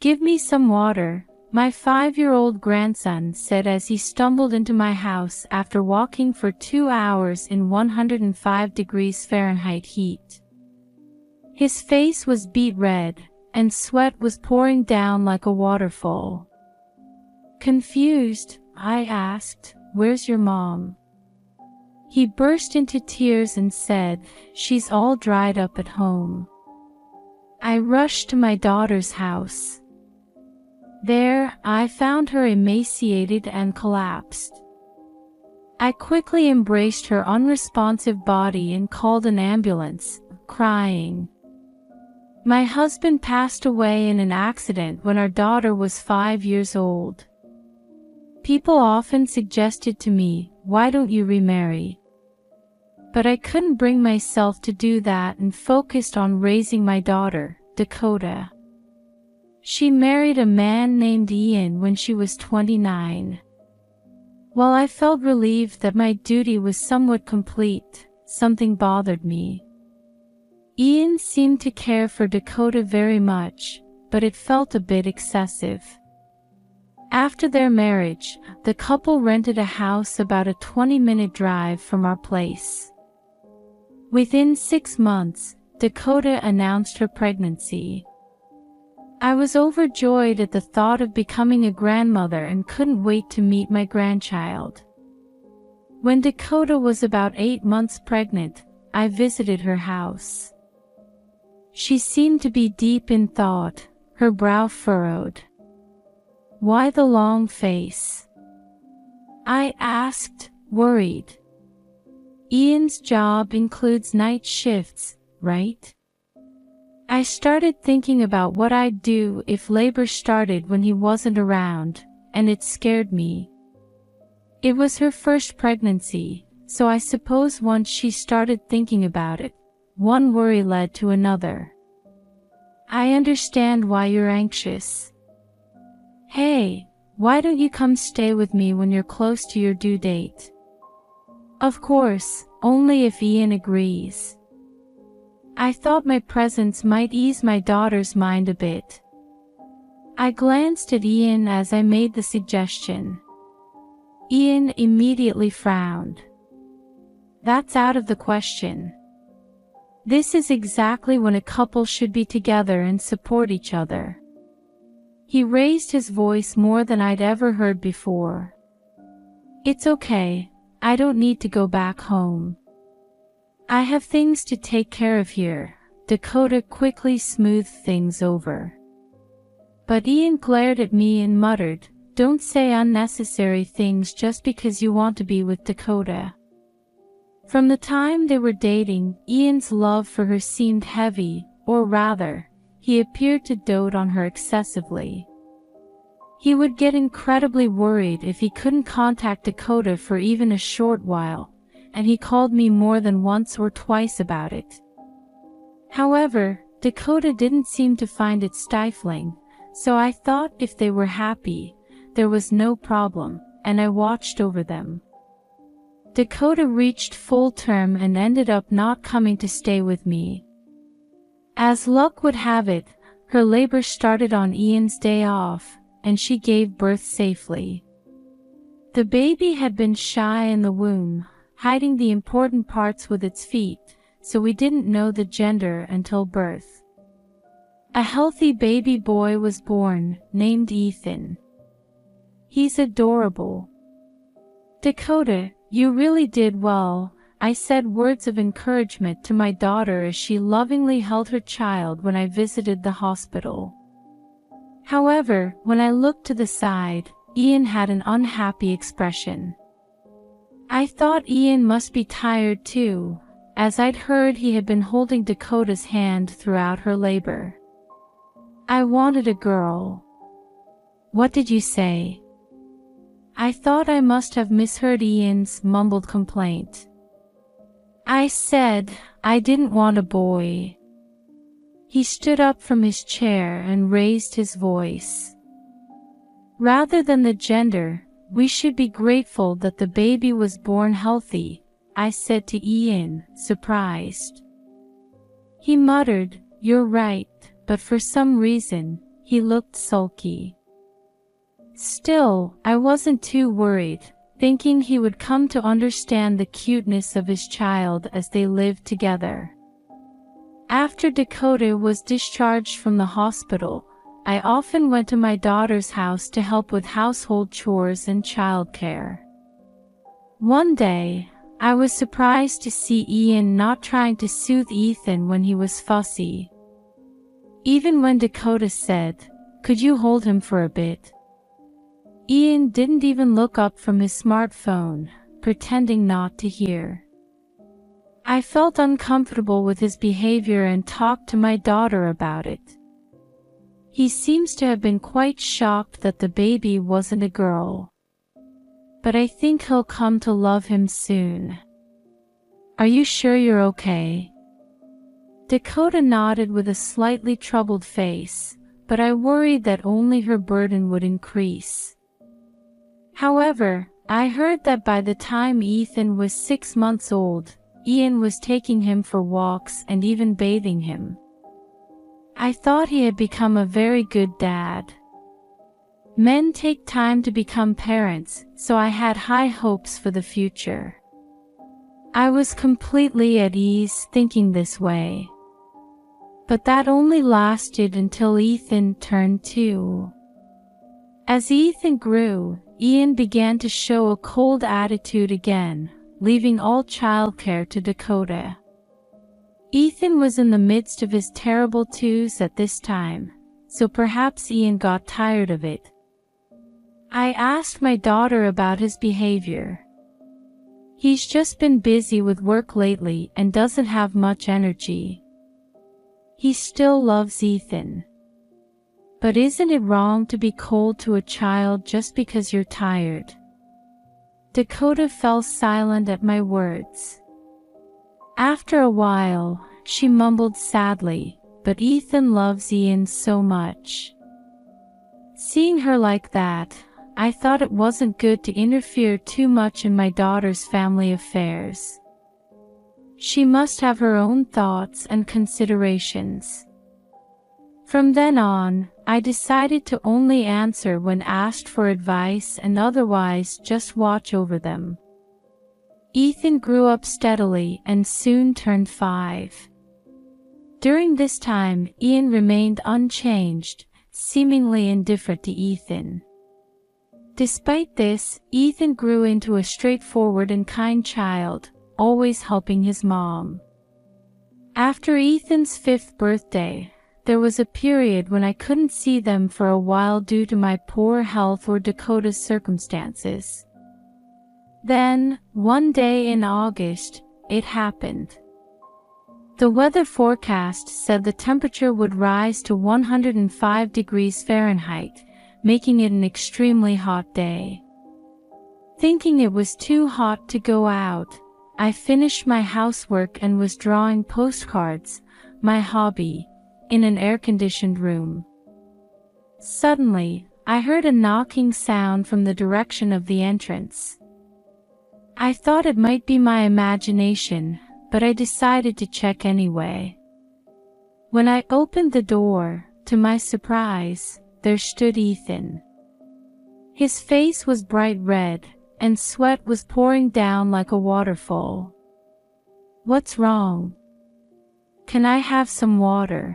"Give me some water," my 5-year-old grandson said as he stumbled into my house after walking for 2 hours in 105 degrees Fahrenheit heat. His face was beet red, and sweat was pouring down like a waterfall. Confused, I asked, "Where's your mom?" He burst into tears and said, "She's all dried up at home." I rushed to my daughter's house. There, I found her emaciated and collapsed. I quickly embraced her unresponsive body and called an ambulance, crying. My husband passed away in an accident when our daughter was 5 years old. People often suggested to me, "Why don't you remarry?" But I couldn't bring myself to do that and focused on raising my daughter, Dakota. She married a man named Ian when she was 29. While I felt relieved that my duty was somewhat complete, something bothered me. Ian seemed to care for Dakota very much, but it felt a bit excessive. After their marriage, the couple rented a house about a 20-minute drive from our place. Within 6 months, Dakota announced her pregnancy. I was overjoyed at the thought of becoming a grandmother and couldn't wait to meet my grandchild. When Dakota was about 8 months pregnant, I visited her house. She seemed to be deep in thought, her brow furrowed. "Why the long face?" I asked, worried. "Ian's job includes night shifts, right?" I started thinking about what I'd do if labor started when he wasn't around, and it scared me. It was her first pregnancy, so I suppose once she started thinking about it, one worry led to another. "I understand why you're anxious. Hey, why don't you come stay with me when you're close to your due date?" "Of course, only if Ian agrees." I thought my presence might ease my daughter's mind a bit. I glanced at Ian as I made the suggestion. Ian immediately frowned. "That's out of the question. This is exactly when a couple should be together and support each other." He raised his voice more than I'd ever heard before. "It's okay, I don't need to go back home. I have things to take care of here." Dakota quickly smoothed things over. But Ian glared at me and muttered, "Don't say unnecessary things just because you want to be with Dakota." From the time they were dating, Ian's love for her seemed heavy, or rather, he appeared to dote on her excessively. He would get incredibly worried if he couldn't contact Dakota for even a short while, and he called me more than once or twice about it. However, Dakota didn't seem to find it stifling, so I thought if they were happy, there was no problem, and I watched over them. Dakota reached full term and ended up not coming to stay with me. As luck would have it, her labor started on Ian's day off, and she gave birth safely. The baby had been shy in the womb, hiding the important parts with its feet, so we didn't know the gender until birth. A healthy baby boy was born, named Ethan. He's adorable. "Dakota, you really did well," I said words of encouragement to my daughter as she lovingly held her child when I visited the hospital. However, when I looked to the side, Ian had an unhappy expression. I thought Ian must be tired too, as I'd heard he had been holding Dakota's hand throughout her labor. "I wanted a girl." "What did you say?" I thought I must have misheard Ian's mumbled complaint. "I said, I didn't want a boy." He stood up from his chair and raised his voice. "Rather than the gender, we should be grateful that the baby was born healthy," I said to Ian, surprised. He muttered, "You're right," but for some reason, he looked sulky. Still, I wasn't too worried, thinking he would come to understand the cuteness of his child as they lived together. After Dakota was discharged from the hospital, I often went to my daughter's house to help with household chores and childcare. One day, I was surprised to see Ian not trying to soothe Ethan when he was fussy. Even when Dakota said, "Could you hold him for a bit?" Ian didn't even look up from his smartphone, pretending not to hear. I felt uncomfortable with his behavior and talked to my daughter about it. He seems to have been quite shocked that the baby wasn't a girl. But I think he'll come to love him soon. Are you sure you're okay? Dakota nodded with a slightly troubled face, but I worried that only her burden would increase. However, I heard that by the time Ethan was 6 months old, Ian was taking him for walks and even bathing him. I thought he had become a very good dad. Men take time to become parents, so I had high hopes for the future. I was completely at ease thinking this way. But that only lasted until Ethan turned 2. As Ethan grew, Ian began to show a cold attitude again, leaving all childcare to Dakota. Ethan was in the midst of his terrible twos at this time, so perhaps Ian got tired of it. I asked my daughter about his behavior. He's just been busy with work lately and doesn't have much energy. He still loves Ethan. But isn't it wrong to be cold to a child just because you're tired? Dakota fell silent at my words. After a while, she mumbled sadly, "But Ethan loves Ian so much." Seeing her like that, I thought it wasn't good to interfere too much in my daughter's family affairs. She must have her own thoughts and considerations. From then on, I decided to only answer when asked for advice and otherwise just watch over them. Ethan grew up steadily and soon turned 5. During this time, Ian remained unchanged, seemingly indifferent to Ethan. Despite this, Ethan grew into a straightforward and kind child, always helping his mom. After Ethan's 5th birthday, there was a period when I couldn't see them for a while due to my poor health or Dakota's circumstances. Then, one day in August, it happened. The weather forecast said the temperature would rise to 105 degrees Fahrenheit, making it an extremely hot day. Thinking it was too hot to go out, I finished my housework and was drawing postcards, my hobby, in an air-conditioned room. Suddenly, I heard a knocking sound from the direction of the entrance. I thought it might be my imagination, but I decided to check anyway. When I opened the door, to my surprise, there stood Ethan. His face was bright red, and sweat was pouring down like a waterfall. "What's wrong? Can I have some water?"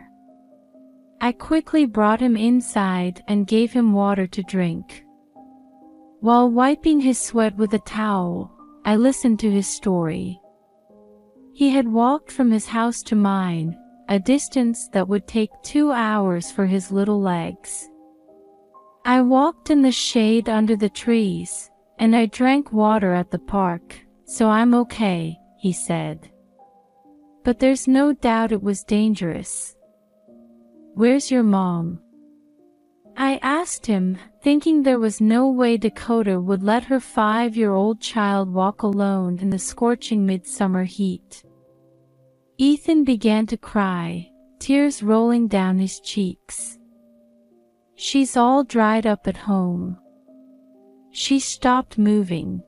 I quickly brought him inside and gave him water to drink. While wiping his sweat with a towel, I listened to his story. He had walked from his house to mine, a distance that would take 2 hours for his little legs. I walked in the shade under the trees, and I drank water at the park, so I'm okay, he said. But there's no doubt it was dangerous. "Where's your mom?" I asked him, thinking there was no way Dakota would let her 5-year-old child walk alone in the scorching midsummer heat. Ethan began to cry, tears rolling down his cheeks. "She's all dried up at home. She stopped moving.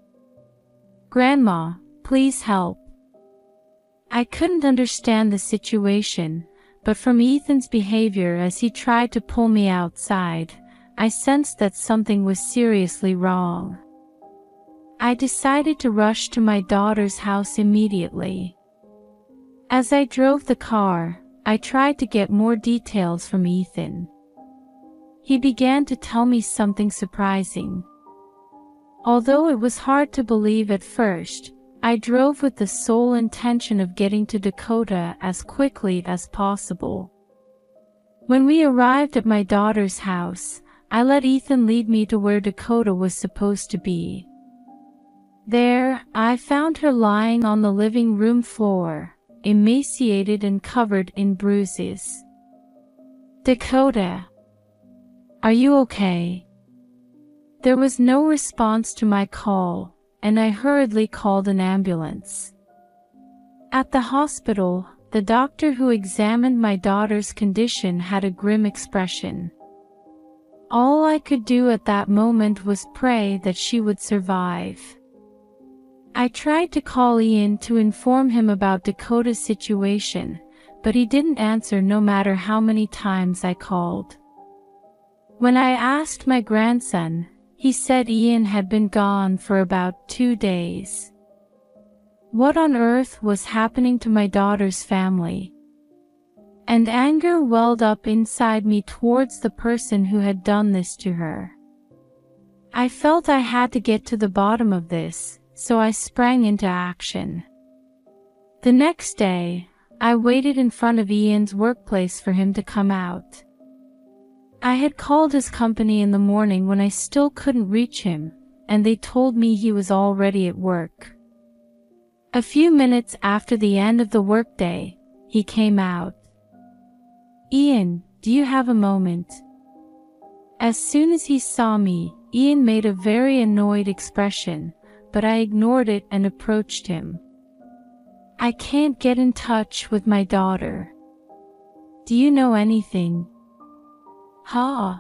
Grandma, please help." I couldn't understand the situation, but from Ethan's behavior as he tried to pull me outside, I sensed that something was seriously wrong. I decided to rush to my daughter's house immediately. As I drove the car, I tried to get more details from Ethan. He began to tell me something surprising. Although it was hard to believe at first, I drove with the sole intention of getting to Dakota as quickly as possible. When we arrived at my daughter's house, I let Ethan lead me to where Dakota was supposed to be. There, I found her lying on the living room floor, emaciated and covered in bruises. "Dakota, are you okay?" There was no response to my call, and I hurriedly called an ambulance. At the hospital, the doctor who examined my daughter's condition had a grim expression. All I could do at that moment was pray that she would survive. I tried to call Ian to inform him about Dakota's situation, but he didn't answer no matter how many times I called. When I asked my grandson, he said Ian had been gone for about 2 days. What on earth was happening to my daughter's family? And anger welled up inside me towards the person who had done this to her. I felt I had to get to the bottom of this, so I sprang into action. The next day, I waited in front of Ian's workplace for him to come out. I had called his company in the morning when I still couldn't reach him, and they told me he was already at work. A few minutes after the end of the workday, he came out. "Ian, do you have a moment?" As soon as he saw me, Ian made a very annoyed expression, but I ignored it and approached him. "I can't get in touch with my daughter. Do you know anything?" "Huh?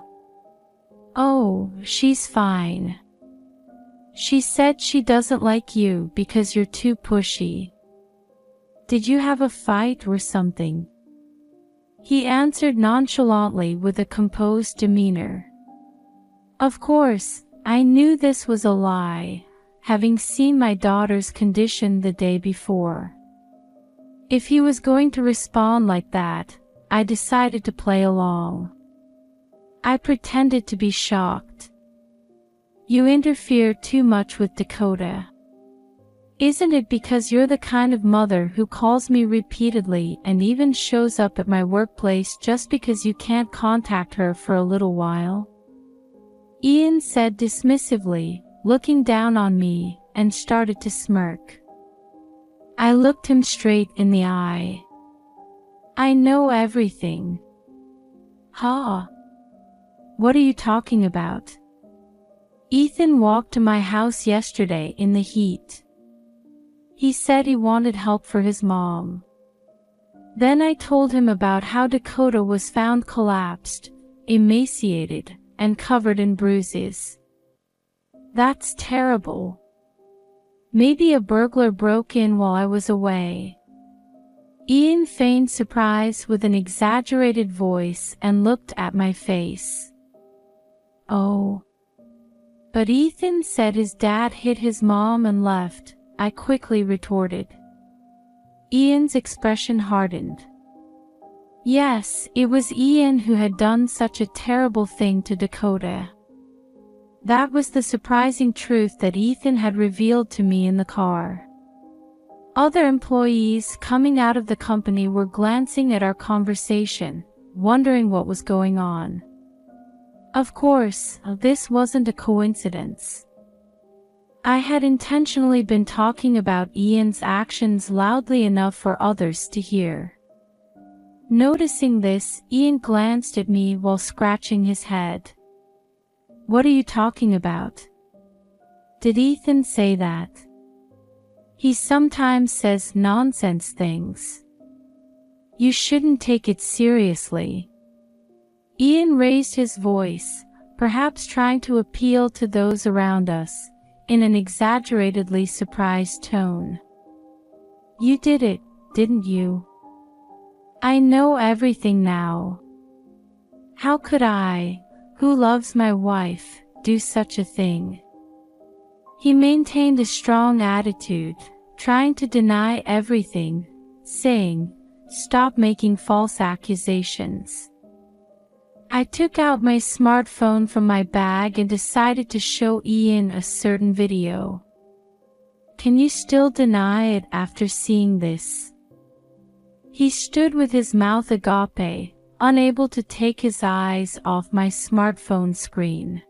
Oh, she's fine. She said she doesn't like you because you're too pushy. Did you have a fight or something?" He answered nonchalantly with a composed demeanor. Of course, I knew this was a lie, having seen my daughter's condition the day before. If he was going to respond like that, I decided to play along. I pretended to be shocked. "You interfere too much with Dakota. Isn't it because you're the kind of mother who calls me repeatedly and even shows up at my workplace just because you can't contact her for a little while?" Ian said dismissively, looking down on me, and started to smirk. I looked him straight in the eye. "I know everything." "Huh? What are you talking about?" "Ethan walked to my house yesterday in the heat. He said he wanted help for his mom. Then I told him about how Dakota was found collapsed, emaciated, and covered in bruises. That's terrible. Maybe a burglar broke in while I was away." Ian feigned surprise with an exaggerated voice and looked at my face. "Oh. But Ethan said his dad hit his mom and left," I quickly retorted. Ian's expression hardened. Yes, it was Ian who had done such a terrible thing to Dakota. That was the surprising truth that Ethan had revealed to me in the car. Other employees coming out of the company were glancing at our conversation, wondering what was going on. Of course, this wasn't a coincidence. I had intentionally been talking about Ian's actions loudly enough for others to hear. Noticing this, Ian glanced at me while scratching his head. "What are you talking about? Did Ethan say that? He sometimes says nonsense things. You shouldn't take it seriously." Ian raised his voice, perhaps trying to appeal to those around us, in an exaggeratedly surprised tone. "You did it, didn't you?" I know everything now. How could I, who loves my wife, do such a thing? He maintained a strong attitude, trying to deny everything, saying, "Stop making false accusations." I took out my smartphone from my bag and decided to show Ian a certain video. "Can you still deny it after seeing this?" He stood with his mouth agape, unable to take his eyes off my smartphone screen.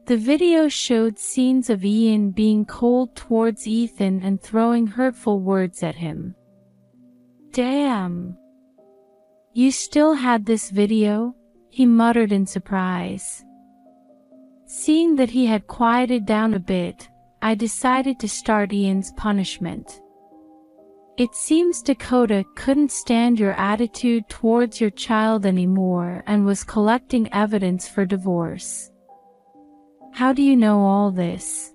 The video showed scenes of Ian being cold towards Ethan and throwing hurtful words at him. "Damn. You still had this video?" he muttered in surprise. Seeing that he had quieted down a bit, I decided to start Ian's punishment. "It seems Dakota couldn't stand your attitude towards your child anymore and was collecting evidence for divorce. How do you know all this?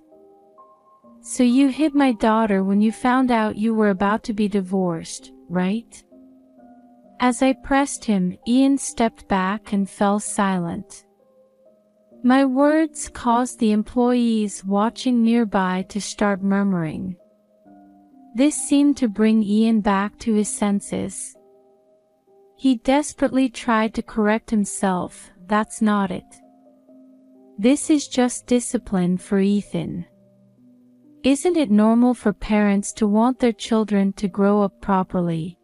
So you hid my daughter when you found out you were about to be divorced, right?" As I pressed him, Ian stepped back and fell silent. My words caused the employees watching nearby to start murmuring. This seemed to bring Ian back to his senses. He desperately tried to correct himself. "That's not it. This is just discipline for Ethan. Isn't it normal for parents to want their children to grow up properly?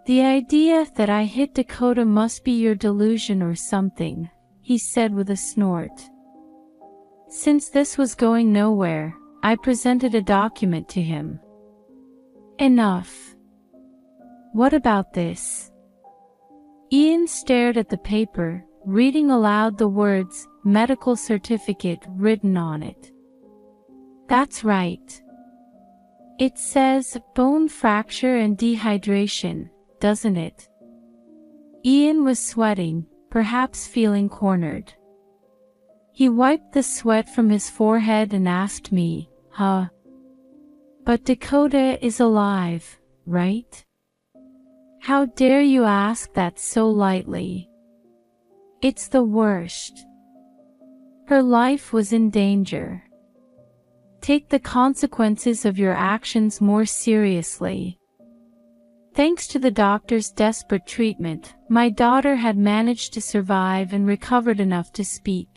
The idea that I hit Dakota must be your delusion or something," he said with a snort. Since this was going nowhere, I presented a document to him. "Enough. What about this?" Ian stared at the paper, reading aloud the words, "medical certificate," written on it. "That's right. It says bone fracture and dehydration, doesn't it?" Ian was sweating, perhaps feeling cornered. He wiped the sweat from his forehead and asked me, "Huh? But Dakota is alive, right? How dare you ask that so lightly? It's the worst. Her life was in danger. Take the consequences of your actions more seriously." Thanks to the doctor's desperate treatment, my daughter had managed to survive and recovered enough to speak.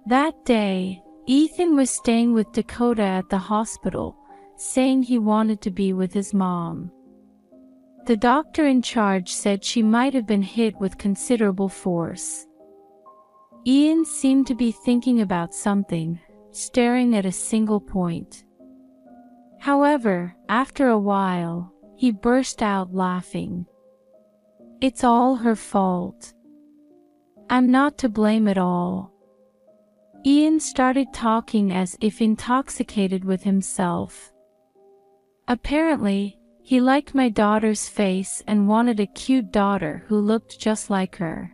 That day, Ethan was staying with Dakota at the hospital, saying he wanted to be with his mom. The doctor in charge said she might have been hit with considerable force. Ian seemed to be thinking about something, staring at a single point. However, after a while, he burst out laughing. "It's all her fault. I'm not to blame at all." Ian started talking as if intoxicated with himself. Apparently, he liked my daughter's face and wanted a cute daughter who looked just like her.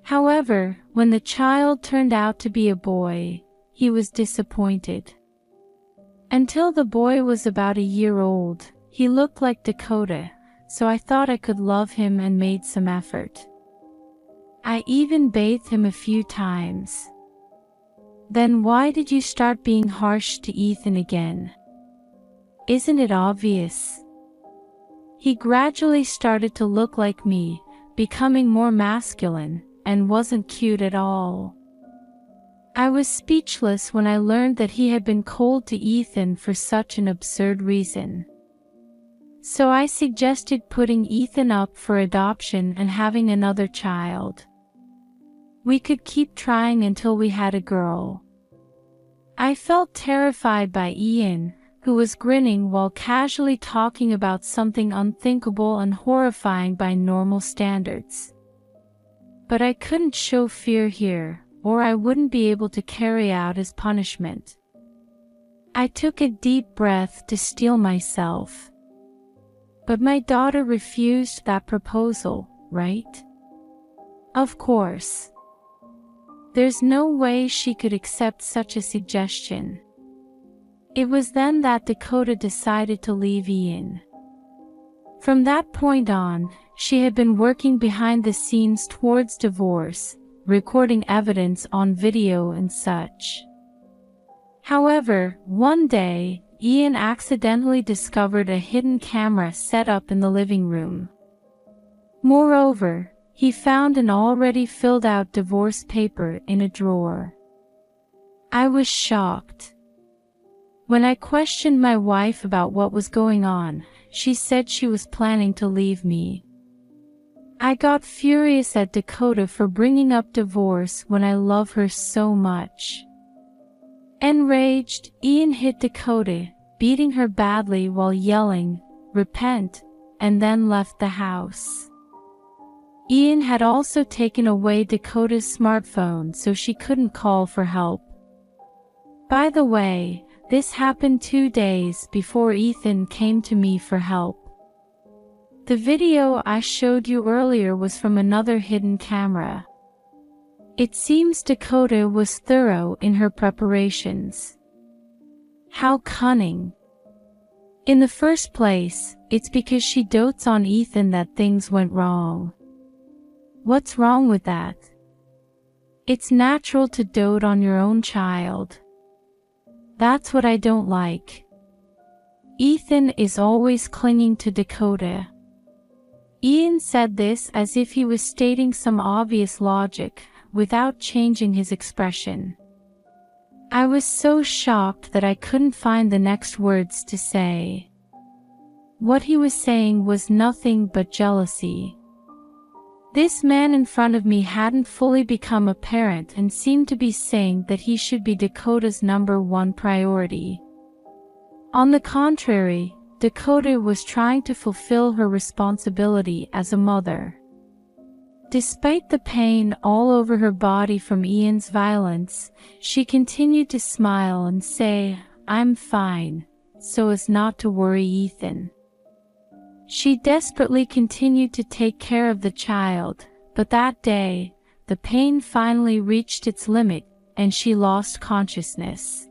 However, when the child turned out to be a boy, he was disappointed. Until the boy was about a year old, he looked like Dakota, so I thought I could love him and made some effort. I even bathed him a few times. "Then why did you start being harsh to Ethan again? Isn't it obvious?" He gradually started to look like me, becoming more masculine, and wasn't cute at all. I was speechless when I learned that he had been cold to Ethan for such an absurd reason. So I suggested putting Ethan up for adoption and having another child. We could keep trying until we had a girl. I felt terrified by Ian, who was grinning while casually talking about something unthinkable and horrifying by normal standards. But I couldn't show fear here, or I wouldn't be able to carry out his punishment. I took a deep breath to steel myself. But my daughter refused that proposal, right? Of course. There's no way she could accept such a suggestion. It was then that Dakota decided to leave Ian. From that point on, she had been working behind the scenes towards divorce, recording evidence on video and such. However, one day, Ian accidentally discovered a hidden camera set up in the living room. Moreover, he found an already filled-out divorce paper in a drawer. I was shocked. When I questioned my wife about what was going on, she said she was planning to leave me. I got furious at Dakota for bringing up divorce when I love her so much. Enraged, Ian hit Dakota, beating her badly while yelling, "Repent," and then left the house. Ian had also taken away Dakota's smartphone so she couldn't call for help. By the way, this happened 2 days before Ethan came to me for help. The video I showed you earlier was from another hidden camera. It seems Dakota was thorough in her preparations. How cunning. In the first place, it's because she dotes on Ethan that things went wrong. What's wrong with that? It's natural to dote on your own child. That's what I don't like. Ethan is always clinging to Dakota. Ian said this as if he was stating some obvious logic, without changing his expression. I was so shocked that I couldn't find the next words to say. What he was saying was nothing but jealousy. This man in front of me hadn't fully become a parent and seemed to be saying that he should be Dakota's #1 priority. On the contrary, Dakota was trying to fulfill her responsibility as a mother. Despite the pain all over her body from Ian's violence, she continued to smile and say, "I'm fine," so as not to worry Ethan. She desperately continued to take care of the child, but that day, the pain finally reached its limit, and she lost consciousness.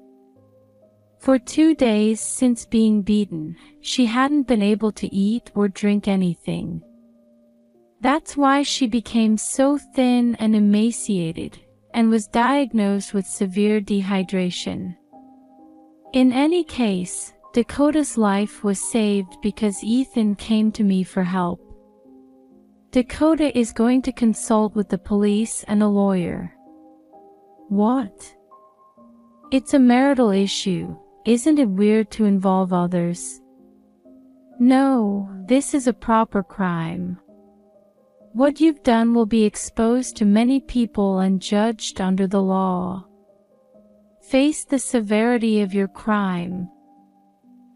For 2 days since being beaten, she hadn't been able to eat or drink anything. That's why she became so thin and emaciated, and was diagnosed with severe dehydration. In any case, Dakota's life was saved because Ethan came to me for help. Dakota is going to consult with the police and a lawyer. What? It's a marital issue. Isn't it weird to involve others? No, this is a proper crime. What you've done will be exposed to many people and judged under the law. Face the severity of your crime.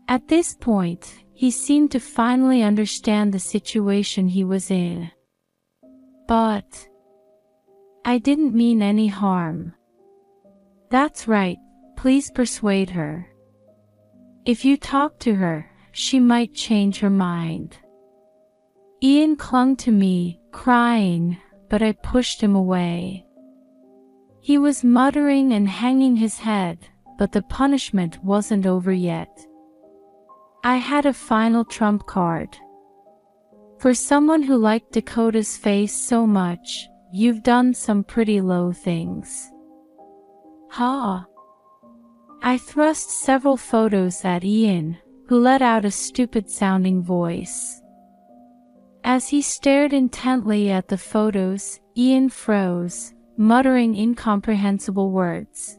At this point, he seemed to finally understand the situation he was in. But I didn't mean any harm. That's right, please persuade her. If you talk to her, she might change her mind. Ian clung to me, crying, but I pushed him away. He was muttering and hanging his head, but the punishment wasn't over yet. I had a final trump card. For someone who liked Dakota's face so much, you've done some pretty low things. Ha! I thrust several photos at Ian, who let out a stupid-sounding voice. As he stared intently at the photos, Ian froze, muttering incomprehensible words.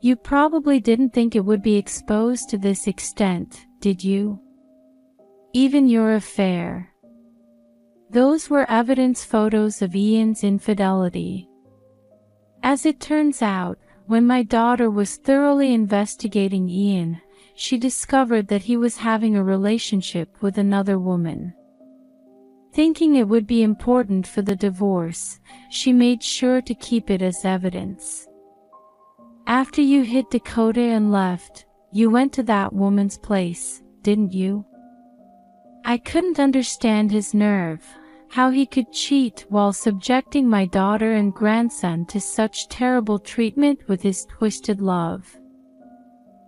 You probably didn't think it would be exposed to this extent, did you? Even your affair. Those were evidence photos of Ian's infidelity. As it turns out, when my daughter was thoroughly investigating Ian, she discovered that he was having a relationship with another woman. Thinking it would be important for the divorce, she made sure to keep it as evidence. After you hit Dakota and left, you went to that woman's place, didn't you? I couldn't understand his nerve, how he could cheat while subjecting my daughter and grandson to such terrible treatment with his twisted love.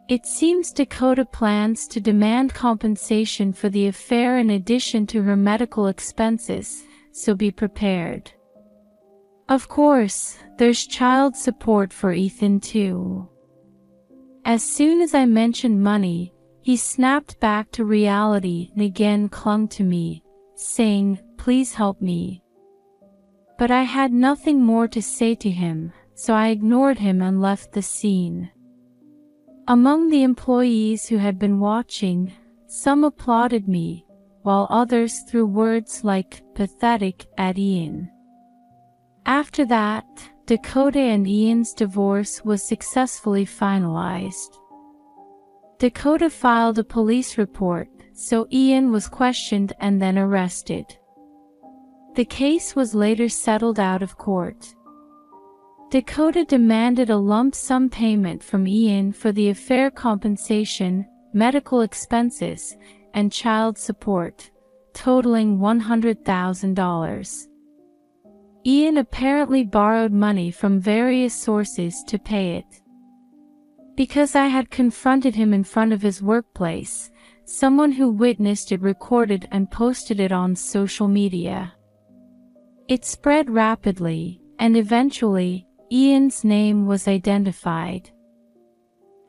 It seems Dakota plans to demand compensation for the affair in addition to her medical expenses, so be prepared. Of course, there's child support for Ethan too. As soon as I mentioned money, he snapped back to reality and again clung to me, saying, "Please help me." But I had nothing more to say to him, so I ignored him and left the scene. Among the employees who had been watching, some applauded me, while others threw words like "pathetic" at Ian. After that, Dakota and Ian's divorce was successfully finalized. Dakota filed a police report, so Ian was questioned and then arrested. The case was later settled out of court. Dakota demanded a lump sum payment from Ian for the affair compensation, medical expenses, and child support, totaling $100,000. Ian apparently borrowed money from various sources to pay it. Because I had confronted him in front of his workplace, someone who witnessed it recorded and posted it on social media. It spread rapidly, and eventually, Ian's name was identified.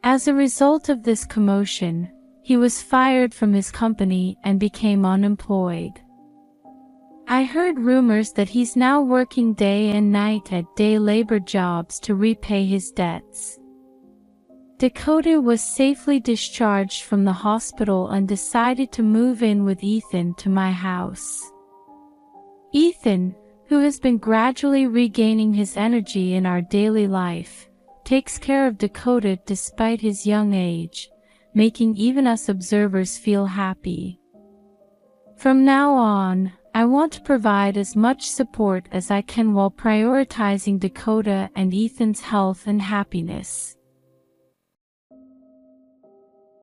As a result of this commotion, he was fired from his company and became unemployed. I heard rumors that he's now working day and night at day labor jobs to repay his debts. Dakota was safely discharged from the hospital and decided to move in with Ethan to my house. Ethan, who has been gradually regaining his energy in our daily life, takes care of Dakota despite his young age, making even us observers feel happy. From now on, I want to provide as much support as I can while prioritizing Dakota and Ethan's health and happiness.